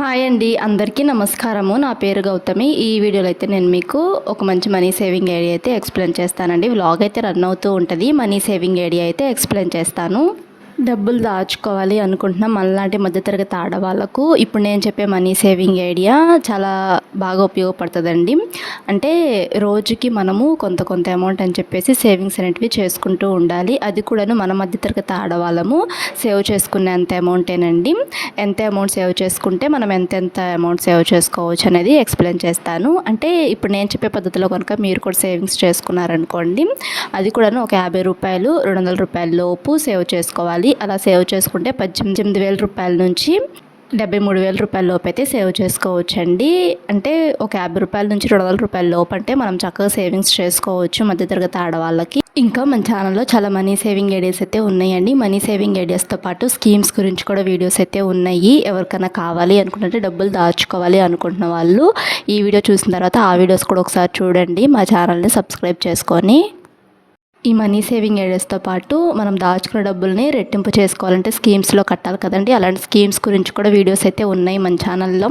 Hi అండి, అందరికీ నమస్కారము. నా పేరు గౌతమి. ఈ వీడియోలో అయితే నేను మీకు ఒక మంచి మనీ సేవింగ్ ఐడియా అయితే ఎక్స్ప్లెయిన్ చేస్తానండి. వ్లాగ్ అయితే రన్ అవుతూ ఉంటుంది. మనీ సేవింగ్ ఐడియా అయితే ఎక్స్ప్లెయిన్ చేస్తాను. డబ్బులు దాచుకోవాలి అనుకుంటున్న మనలాంటి మధ్యతరగతి ఆడవాళ్ళకు ఇప్పుడు నేను చెప్పే మనీ సేవింగ్ ఐడియా చాలా బాగా ఉపయోగపడుతుందండి. అంటే రోజుకి మనము కొంత అమౌంట్ అని చెప్పేసి సేవింగ్స్ అనేటివి చేసుకుంటూ ఉండాలి. అది కూడాను మన మధ్యతరగతి ఆడవాళ్ళము సేవ్ చేసుకునే అంత అమౌంటేనండి. ఎంత అమౌంట్ సేవ్ చేసుకుంటే మనం ఎంతెంత అమౌంట్ సేవ్ చేసుకోవచ్చు అనేది ఎక్స్ప్లెయిన్ చేస్తాను. అంటే ఇప్పుడు నేను చెప్పే పద్ధతిలో కనుక మీరు కూడా సేవింగ్స్ చేసుకున్నారనుకోండి, అది కూడాను ఒక 50 రూపాయలు 200 రూపాయల లోపు సేవ్ చేసుకోవాలి. అలా సేవ్ చేసుకుంటే 18,000 రూపాయల నుంచి 73,000 రూపాయల లోపు అయితే సేవ్ చేసుకోవచ్చండి. అంటే ఒక 50 రూపాయల నుంచి 200 రూపాయల లోపు అంటే మనం చక్కగా సేవింగ్స్ చేసుకోవచ్చు మధ్యతరగతి ఆడవాళ్ళకి. ఇంకా మన ఛానల్లో చాలా మనీ సేవింగ్ ఐడియాస్ అయితే ఉన్నాయండి. మనీ సేవింగ్ ఐడియాస్తో పాటు స్కీమ్స్ గురించి కూడా వీడియోస్ అయితే ఉన్నాయి. ఎవరికైనా కావాలి అనుకుంటే డబ్బులు దాచుకోవాలి అనుకుంటున్న వాళ్ళు ఈ వీడియో చూసిన తర్వాత ఆ వీడియోస్ కూడా ఒకసారి చూడండి. మా ఛానల్ని సబ్స్క్రైబ్ చేసుకొని ఈ మనీ సేవింగ్ ఐడియాస్తో పాటు మనం దాచుకున్న డబ్బుల్ని రెట్టింపు చేసుకోవాలంటే స్కీమ్స్లో కట్టాలి కదండి. అలాంటి స్కీమ్స్ గురించి కూడా వీడియోస్ అయితే ఉన్నాయి మన ఛానల్లో.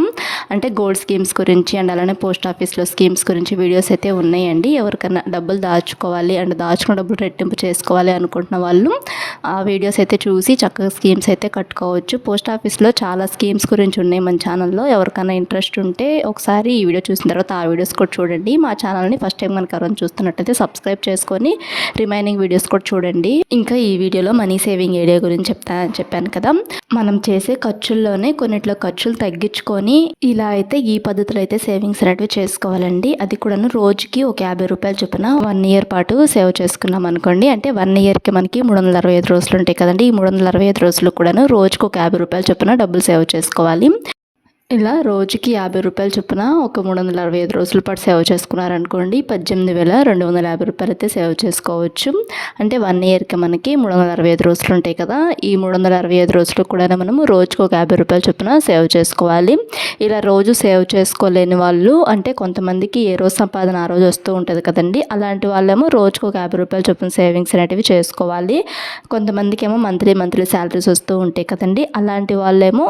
అంటే గోల్డ్ స్కీమ్స్ గురించి అండ్ అలానే పోస్ట్ ఆఫీస్లో స్కీమ్స్ గురించి వీడియోస్ అయితే ఉన్నాయండి. ఎవరికైనా డబ్బులు దాచుకోవాలి అండ్ దాచుకున్న డబ్బులు రెట్టింపు చేసుకోవాలి అనుకుంటున్న వాళ్ళు ఆ వీడియోస్ అయితే చూసి చక్కగా స్కీమ్స్ అయితే కట్టుకోవచ్చు. పోస్ట్ ఆఫీస్లో చాలా స్కీమ్స్ గురించి ఉన్నాయి మన ఛానల్లో. ఎవరికైనా ఇంట్రెస్ట్ ఉంటే ఒకసారి ఈ వీడియో చూసిన తర్వాత ఆ వీడియోస్ కూడా చూడండి. మా ఛానల్ని ఫస్ట్ టైం కనుక ఎవరైనా చూస్తున్నట్టయితే సబ్స్క్రైబ్ చేసుకొని రిమైనింగ్ వీడియోస్ కూడా చూడండి. ఇంకా ఈ వీడియోలో మనీ సేవింగ్ ఐడియా గురించి చెప్పాను కదా. మనం చేసే ఖర్చుల్లోనే కొన్నిట్లో ఖర్చులు తగ్గించుకొని ఇలా అయితే ఈ పద్ధతిలో అయితే సేవింగ్స్ అనేవి చేసుకోవాలండి. అది కూడాను రోజుకి ఒక 50 రూపాయలు చొప్పున 1 ఇయర్ పాటు సేవ్ చేసుకున్నాం అనుకోండి. అంటే 1 ఇయర్కి మనకి 365 రోజులు ఉంటాయి కదండి. ఈ 365 రోజులు కూడాను రోజుకు ఒక 50 రూపాయలు చొప్పున డబ్బులు సేవ్ చేసుకోవాలి. ఇలా రోజుకి 50 రూపాయలు చొప్పున ఒక 365 రోజుల పాటు సేవ్ చేసుకున్నారనుకోండి 18,250 రూపాయలు అయితే సేవ్ చేసుకోవచ్చు. అంటే 1 ఇయర్కి మనకి 365 రోజులు ఉంటాయి కదా. ఈ 365 రోజులు కూడా మనము రోజుకు ఒక 50 రూపాయలు చొప్పున సేవ్ చేసుకోవాలి. ఇలా రోజు సేవ్ చేసుకోలేని వాళ్ళు, అంటే కొంతమందికి ఏ రోజు సంపాదన ఆ రోజు వస్తూ ఉంటుంది కదండి. అలాంటి వాళ్ళేమో రోజుకు ఒక 50 రూపాయలు చొప్పున సేవింగ్స్ అనేటివి చేసుకోవాలి. కొంతమందికి ఏమో మంత్లీ శాలరీస్ వస్తూ ఉంటాయి కదండి. అలాంటి వాళ్ళేమో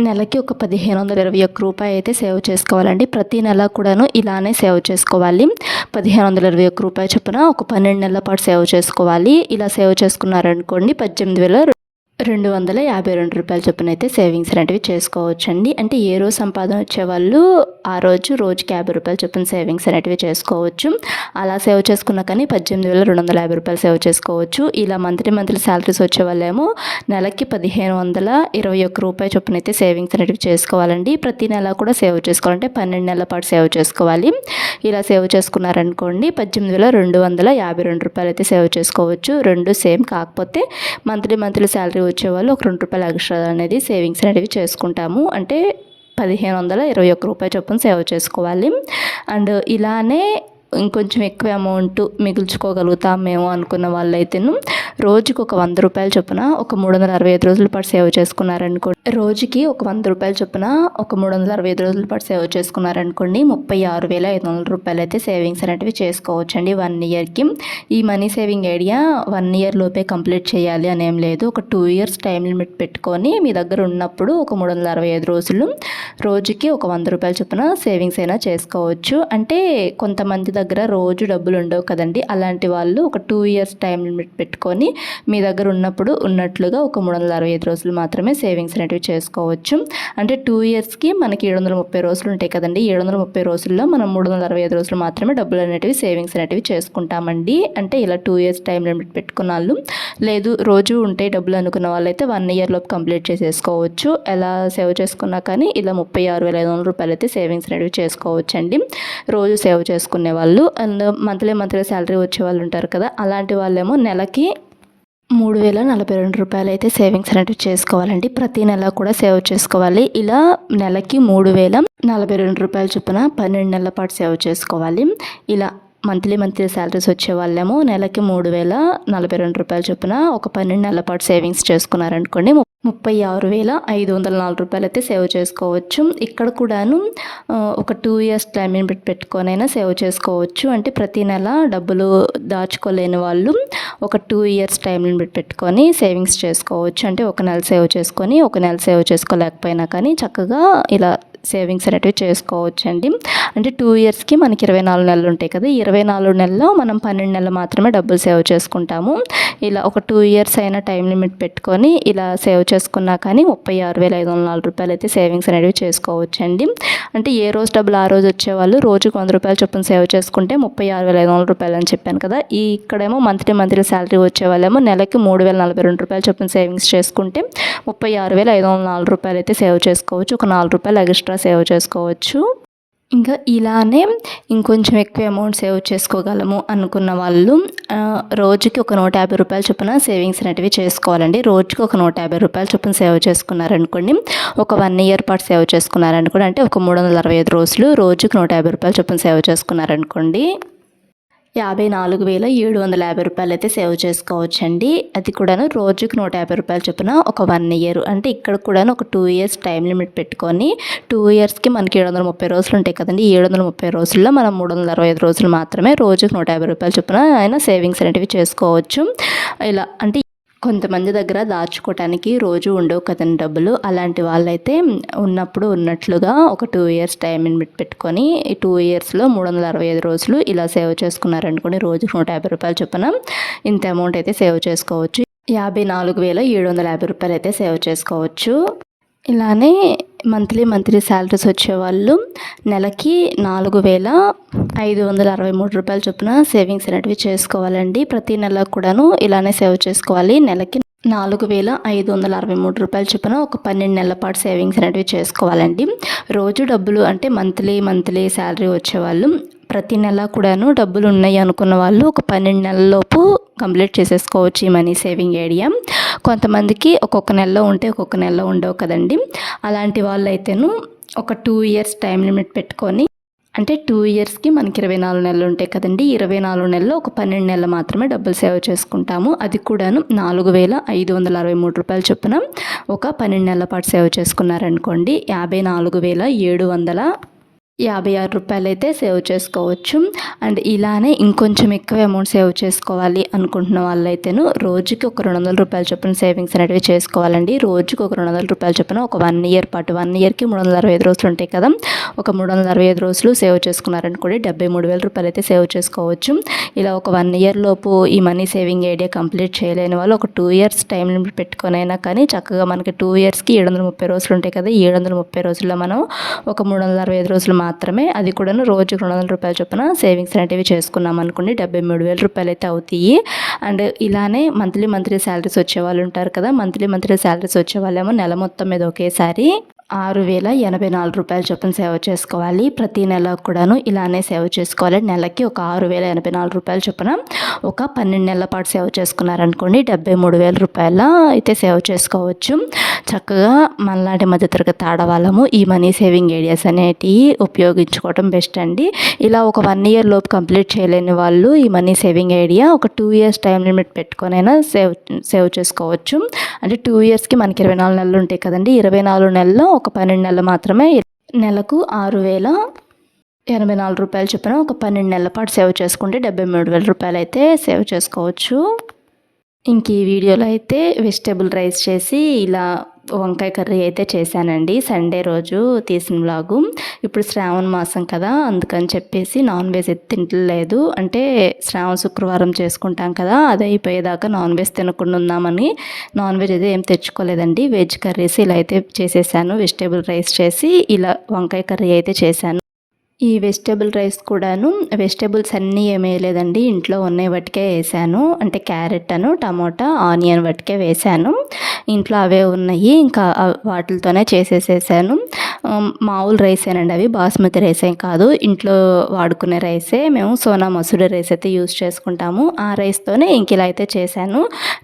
నెలకి ఒక 1,521 రూపాయి అయితే సేవ్ చేసుకోవాలండి. ప్రతి నెల కూడాను ఇలానే సేవ్ చేసుకోవాలి. 1,521 రూపాయి చొప్పున ఒక 12 నెలల పాటు సేవ్ చేసుకోవాలి. ఇలా సేవ్ చేసుకున్నారనుకోండి 18,252 రూపాయల చొప్పున అయితే సేవింగ్స్ అనేటివి చేసుకోవచ్చండి. అంటే ఏ రోజు సంపాదన వచ్చేవాళ్ళు ఆ రోజుకి 50 రూపాయల చొప్పున సేవింగ్స్ అనేటివి చేసుకోవచ్చు. అలా సేవ్ చేసుకున్నా కానీ 18,250 రూపాయలు సేవ్ చేసుకోవచ్చు. ఇలా మంత్లీ శాలరీస్ వచ్చే వాళ్ళేమో నెలకి 1,521 రూపాయల చొప్పున అయితే సేవింగ్స్ అనేటివి చేసుకోవాలండి. ప్రతి నెల కూడా సేవ్ చేసుకోవాలంటే 12 నెలల పాటు సేవ్ చేసుకోవాలి. ఇలా సేవ్ చేసుకున్నారనుకోండి 18,252 రూపాయలు అయితే సేవ్ చేసుకోవచ్చు. రెండు సేమ్, కాకపోతే మంత్లీ శాలరీ వచ్చేవాళ్ళు ఒక 2 రూపాయలు ఎక్స్ట్రా అనేది సేవింగ్స్ అనేవి చేసుకుంటాము. అంటే 1,521 రూపాయల చొప్పున సేవ్ చేసుకోవాలి. అండ్ ఇలానే ఇంకొంచెం ఎక్కువ అమౌంట్ మిగుల్చుకోగలుగుతాం మేము అనుకున్న వాళ్ళైతేను రోజుకి ఒక 100 రూపాయల చొప్పున ఒక 365 రోజుల పాటు సేవ్ చేసుకున్నారనుకోండి. రోజుకి ఒక 100 రూపాయల చొప్పున ఒక 365 రోజుల పాటు సేవ్ చేసుకున్నారనుకోండి 36,500 రూపాయలు అయితే సేవింగ్స్ అనేటివి చేసుకోవచ్చండి 1 ఇయర్కి. ఈ మనీ సేవింగ్ ఐడియా 1 ఇయర్ లోపే కంప్లీట్ చేయాలి అనేం లేదు. ఒక 2 ఇయర్స్ టైం లిమిట్ పెట్టుకొని మీ దగ్గర ఉన్నప్పుడు ఒక 365 రోజులు రోజుకి ఒక 100 రూపాయల చొప్పున సేవింగ్స్ అయినా చేసుకోవచ్చు. అంటే కొంతమంది దగ్గర రోజు డబ్బులు ఉండవు కదండి. అలాంటి వాళ్ళు ఒక 2 ఇయర్స్ టైం లిమిట్ పెట్టుకొని మీ దగ్గర ఉన్నప్పుడు ఉన్నట్లుగా ఒక 365 రోజులు మాత్రమే సేవింగ్స్ అనేటివి చేసుకోవచ్చు. అంటే 2 ఇయర్స్కి మనకి 730 రోజులు ఉంటాయి కదండి. 730 రోజుల్లో మనం 365 రోజులు మాత్రమే డబ్బులు అనేటివి సేవింగ్స్ అనేటివి చేసుకుంటామండి. అంటే ఇలా 2 ఇయర్స్ టైం లిమిట్ పెట్టుకున్న వాళ్ళు, లేదు రోజు ఉంటే డబ్బులు అనుకున్న వాళ్ళైతే 1 ఇయర్ లోపు కంప్లీట్ చేసేసుకోవచ్చు. ఎలా సేవ్ చేసుకున్నా కానీ ఇలా 36,500 రూపాయలు అయితే సేవింగ్స్ అనేటివి చేసుకోవచ్చండి రోజు సేవ్ చేసుకునే వాళ్ళు. అండ్ మంత్లీ శాలరీ వచ్చే వాళ్ళు ఉంటారు కదా, అలాంటి వాళ్ళేమో నెలకి 3,042 రూపాయలు అయితే సేవింగ్స్ అనేటివి చేసుకోవాలండి. ప్రతి నెల కూడా సేవ్ చేసుకోవాలి. ఇలా నెలకి 3,042 రూపాయల చొప్పున 12 నెలల పాటు సేవ్ చేసుకోవాలి. ఇలా మంత్లీ శాలరీస్ వచ్చే వాళ్ళేమో నెలకి 3042 రూపాయలు చొప్పున ఒక 12 నెలల పాటు సేవింగ్స్ చేసుకున్నారనుకోండి 36,504 రూపాయలు అయితే సేవ్ చేసుకోవచ్చు. ఇక్కడ కూడాను ఒక 2 ఇయర్స్ టైం లిమిట్ పెట్టుకొనైనా సేవ్ చేసుకోవచ్చు. అంటే ప్రతి నెల డబ్బులు దాచుకోలేని వాళ్ళు ఒక 2 ఇయర్స్ టైం లిమిట్ పెట్టుకొని సేవింగ్స్ చేసుకోవచ్చు. అంటే ఒక నెల సేవ్ చేసుకొని ఒక నెల సేవ్ చేసుకోలేకపోయినా కానీ చక్కగా ఇలా సేవింగ్స్ అనేటివి చేసుకోవచ్చండి. అంటే 2 ఇయర్స్కి మనకి 24 నెలలు ఉంటాయి కదా, 24 నెలల్లో మనం 12 నెలలు మాత్రమే డబ్బులు సేవ్ చేసుకుంటాము. ఇలా ఒక 2 ఇయర్స్ అయినా టైం లిమిట్ పెట్టుకొని ఇలా సేవ్ చేసుకున్నా కానీ 36,504 రూపాయలు అయితే సేవింగ్స్ అనేవి చేసుకోవచ్చండి. అంటే ఏ రోజు డబ్బులు ఆ రోజు వచ్చేవాళ్ళు రోజుకు 100 రూపాయలు చొప్పున సేవ్ చేసుకుంటే 36,504 రూపాయలు అని చెప్పాను కదా. ఇక్కడేమో మంత్లీ శాలరీ వచ్చే వాళ్ళేమో నెలకి 3,042 రూపాయలు చొప్పున సేవింగ్స్ చేసుకుంటే 36,504 రూపాయలు అయితే సేవ్ చేసుకోవచ్చు. ఒక 4 రూపాయలు ఎక్స్ట్రా సేవ్ చేసుకోవచ్చు. ఇంకా ఇలానే ఇంకొంచెం ఎక్కువ అమౌంట్ సేవ్ చేసుకోగలము అనుకున్న వాళ్ళు రోజుకి ఒక 150 రూపాయలు చొప్పున సేవింగ్స్ అనేటివి చేసుకోవాలండి. రోజుకి ఒక 150 రూపాయలు చొప్పున సేవ్ చేసుకున్నారనుకోండి, ఒక 1 ఇయర్ పాటు సేవ్ చేసుకున్నారనుకోండి, అంటే ఒక 365 రోజులు రోజుకి 150 రూపాయలు చొప్పున సేవ్ చేసుకున్నారనుకోండి 54,750 రూపాయలు అయితే సేవ్ చేసుకోవచ్చండి. అది కూడాను రోజుకి 150 రూపాయలు చొప్పున ఒక 1 ఇయర్. అంటే ఇక్కడ కూడాను ఒక 2 ఇయర్స్ టైం లిమిట్ పెట్టుకొని 2 ఇయర్స్కి మనకి 730 రోజులు ఉంటాయి కదండి. 730 రోజుల్లో మనం 365 రోజులు మాత్రమే రోజుకి 150 రూపాయలు చొప్పున అయినా సేవింగ్స్ అనేటివి చేసుకోవచ్చు. ఇలా అంటే కొంతమంది దగ్గర దాచుకోవటానికి రోజు ఉండవు కదండి డబ్బులు. అలాంటి వాళ్ళైతే ఉన్నప్పుడు ఉన్నట్లుగా ఒక 2 ఇయర్స్ టైం లిమిట్ పెట్టుకొని 2 ఇయర్స్లో 365 రోజులు ఇలా సేవ్ చేసుకున్నారనుకోండి రోజుకి 150 రూపాయలు చొప్పున ఇంత అమౌంట్ అయితే సేవ్ చేసుకోవచ్చు. 54,750 రూపాయలు అయితే సేవ్ చేసుకోవచ్చు. ఇలానే మంత్లీ శాలరీస్ వచ్చేవాళ్ళు నెలకి 4,563 రూపాయలు చొప్పున సేవింగ్స్ అనేటివి చేసుకోవాలండి. ప్రతి నెల కూడాను ఇలానే సేవ్ చేసుకోవాలి. నెలకి 4,563 రూపాయలు చొప్పున ఒక 12 నెలల పాటు సేవింగ్స్ అనేటివి చేసుకోవాలండి. రోజు డబ్బులు అంటే మంత్లీ శాలరీ వచ్చేవాళ్ళు ప్రతి నెల కూడాను డబ్బులు ఉన్నాయి అనుకున్న వాళ్ళు ఒక 12 నెలలలోపు కంప్లీట్ చేసేసుకోవచ్చు ఈ మనీ సేవింగ్ ఐడియా. కొంతమందికి ఒక్కొక్క నెలలో ఉంటే ఒక్కొక్క నెలలో ఉండవు కదండి. అలాంటి వాళ్ళైతేను ఒక 2 ఇయర్స్ టైం లిమిట్ పెట్టుకొని, అంటే 2 ఇయర్స్కి మనకి 24 నెలలు ఉంటాయి కదండి. 24 నెలల్లో ఒక 12 నెలలు మాత్రమే డబ్బులు సేవ్ చేసుకుంటాము. అది కూడాను 4,563 రూపాయలు చొప్పున ఒక 12 నెలల పాటు సేవ్ చేసుకున్నారనుకోండి 54,756 రూపాయలు అయితే సేవ్ చేసుకోవచ్చు. అండ్ ఇలానే ఇంకొంచెం ఎక్కువ అమౌంట్ సేవ్ చేసుకోవాలి అనుకుంటున్న వాళ్ళైతేను రోజుకి ఒక 200 రూపాయల చొప్పున సేవింగ్స్ అనేటివి చేసుకోవాలండి. రోజుకి ఒక 200 రూపాయల చొప్పున ఒక 1 ఇయర్ పాటు 1 ఇయర్కి 365 రోజులు ఉంటాయి కదా, ఒక 365 రోజులు సేవ్ చేసుకున్నారనుకోండి 73,000 రూపాయలు అయితే సేవ్ చేసుకోవచ్చు. ఇలా ఒక 1 ఇయర్ లోపు ఈ మనీ సేవింగ్ ఐడియా కంప్లీట్ చేయలేని వాళ్ళు ఒక 2 ఇయర్స్ టైం లిమిట్ పెట్టుకొనైనా కానీ చక్కగా మనకి 2 ఇయర్స్కి 730 రోజులు ఉంటాయి కదా, 730 రోజుల్లో మనం ఒక 365 రోజులు మాత్రమే, అది కూడా రోజుకు 200 రూపాయల చొప్పున సేవింగ్స్ అనేటివి చేసుకున్నాం అనుకోండి 73,000 రూపాయలు అయితే అవుతాయి. అండ్ ఇలానే మంత్లీ శాలరీస్ వచ్చే వాళ్ళు ఉంటారు కదా, మంత్లీ శాలరీస్ వచ్చే వాళ్ళేమో నెల మొత్తం మీద ఒకేసారి 6,084 రూపాయలు చొప్పున సేవ్ చేసుకోవాలి. ప్రతి నెల కూడాను ఇలానే సేవ్ చేసుకోవాలి. నెలకి ఒక 6,084 రూపాయలు చొప్పున ఒక 12 నెలల పాటు సేవ్ చేసుకున్నారనుకోండి 73,000 రూపాయల అయితే సేవ్ చేసుకోవచ్చు. చక్కగా మనలాంటి మధ్యతరగతి ఆడవాళ్ళము ఈ మనీ సేవింగ్ ఐడియాస్ అనేటివి ఉపయోగించుకోవడం బెస్ట్ అండి. ఇలా ఒక 1 ఇయర్ లోపు కంప్లీట్ చేయలేని వాళ్ళు ఈ మనీ సేవింగ్ ఐడియా ఒక 2 ఇయర్స్ టైం లిమిట్ పెట్టుకొనైనా సేవ్ చేసుకోవచ్చు. అంటే 2 ఇయర్స్కి మనకి 24 నెలలు ఉంటాయి కదండి, 24 నెలల్లో ఒక 12 నెలలు మాత్రమే నెలకు 6,084 రూపాయలు చొప్పున ఒక 12 నెలల పాటు సేవ్ చేసుకుంటే 73,000 రూపాయలు అయితే సేవ్ చేసుకోవచ్చు. ఇంక ఈ వీడియోలో అయితే వెజిటేబుల్ రైస్ చేసి ఇలా వంకాయ కర్రీ అయితే చేశానండి. సండే రోజు తీసిన వ్లాగు. ఇప్పుడు శ్రావణ మాసం కదా, అందుకని చెప్పేసి నాన్ వెజ్ అయితే తింటలేదు. అంటే శ్రావణ శుక్రవారం చేసుకుంటాం కదా, అది అయిపోయేదాకా నాన్ వెజ్ తినకుండా ఉందామని నాన్ వెజ్ అయితే ఏం తెచ్చుకోలేదండి. వెజ్ కర్రీస్ ఇలా అయితే చేసేసాను. వెజిటేబుల్ రైస్ చేసి ఇలా వంకాయ కర్రీ అయితే చేశాను. ఈ వెజిటేబుల్ రైస్ కూడాను వెజిటేబుల్స్ అన్నీ ఏమీ వేయలేదండి, ఇంట్లో ఉన్నాయి వాటికే వేసాను. అంటే క్యారెట్ టమోటా ఆనియన్ వాటికే వేసాను. ఇంట్లో అవే ఉన్నాయి, ఇంకా వాటితోనే చేసేసేసాను. మామూలు రైసేనండి, అవి బాస్మతి రైస్ ఏం కాదు, ఇంట్లో వాడుకునే రైసే. మేము సోనా మసూరి రైస్ అయితే యూస్ చేసుకుంటాము. ఆ రైస్తోనే ఇంక ఇలా అయితే చేశాను.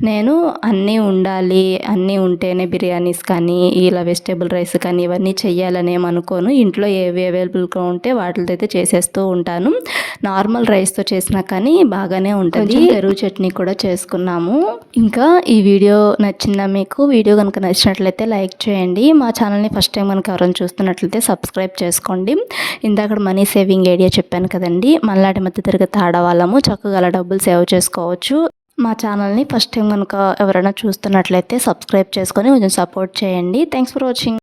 నేను అన్నీ ఉండాలి, అన్నీ ఉంటేనే బిర్యానీస్ కానీ ఇలా వెజిటేబుల్ రైస్ కానీ ఇవన్నీ చెయ్యాలని ఏమనుకోను. ఇంట్లో ఏవి అవైలబుల్గా ఉంటే వాటితో అయితే చేసేస్తూ ఉంటాను. నార్మల్ రైస్తో చేసినా కానీ బాగానే ఉంటుంది. పెరుగు చట్నీ కూడా చేసుకున్నాము. ఇంకా ఈ వీడియో నచ్చిందా మీకు? వీడియో కనుక నచ్చినట్లయితే లైక్ చేయండి. మా ఛానల్ని ఫస్ట్ టైం కనుక ఎవరైనా చూస్తున్నట్లయితే సబ్స్క్రైబ్ చేసుకోండి. ఇందాక మనీ సేవింగ్ ఐడియా చెప్పాను కదండి, మనలాంటి మధ్య తరగతి ఆడవాళ్ళము చక్కగా అలా డబ్బులు సేవ్ చేసుకోవచ్చు. మా ఛానల్ని ఫస్ట్ టైం కనుక ఎవరైనా చూస్తున్నట్లయితే సబ్స్క్రైబ్ చేసుకొని కొంచెం సపోర్ట్ చేయండి. Thanks for watching.